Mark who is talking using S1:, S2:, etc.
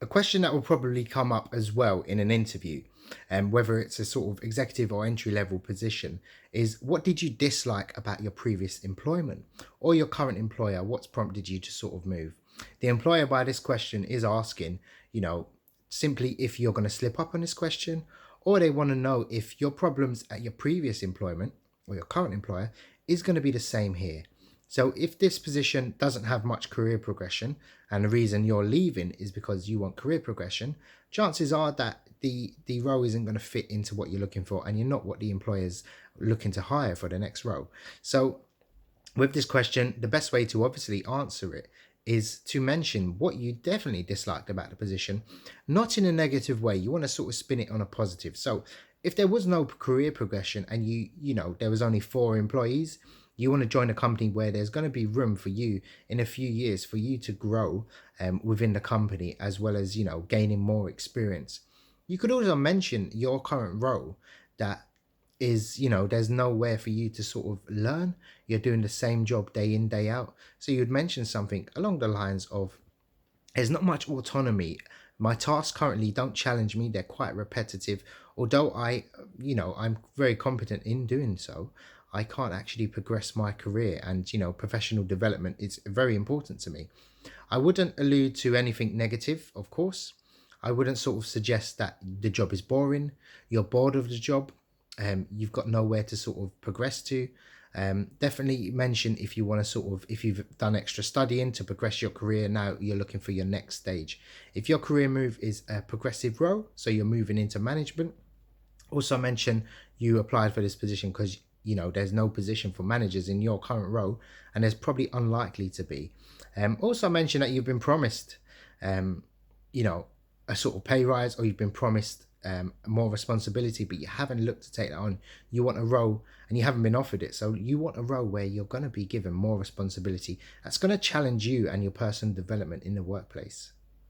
S1: A question that will probably come up as well in an interview, and whether it's a sort of executive or entry level position, is what did you dislike about your previous employment or your current employer? What's prompted you to sort of move? The employer by this question is asking, you know, simply if you're going to slip up on this question, or they want to know if your problems at your previous employment or your current employer is going to be the same here. So if this position doesn't have much career progression and the reason you're leaving is because you want career progression, chances are that the role isn't going to fit into what you're looking for and you're not what the employer's looking to hire for the next role. So with this question, the best way to obviously answer it is to mention what you definitely disliked about the position, not in a negative way. You want to sort of spin it on a positive. So if there was no career progression and there was only 4 employees, you want to join a company where there's going to be room for you in a few years for you to grow within the company, as well as gaining more experience. You could also mention your current role, that is, there's nowhere for you to sort of learn. You're doing the same job day in, day out. So you'd mention something along the lines of, there's not much autonomy. My tasks currently don't challenge me. They're quite repetitive. Although I'm very competent in doing so, I can't actually progress my career, and professional development is very important to me. I wouldn't allude to anything negative, of course. I wouldn't sort of suggest that the job is boring, you're bored of the job, you've got nowhere to sort of progress to. Definitely mention if you want to sort of, if you've done extra studying to progress your career, now you're looking for your next stage. If your career move is a progressive role, so you're moving into management, also mention you applied for this position because there's no position for managers in your current role, and there's probably unlikely to be. Also mention that you've been promised, you know, a sort of pay rise, or you've been promised more responsibility, but you haven't looked to take that on. You want a role and you haven't been offered it. So you want a role where you're going to be given more responsibility. That's going to challenge you and your personal development in the workplace.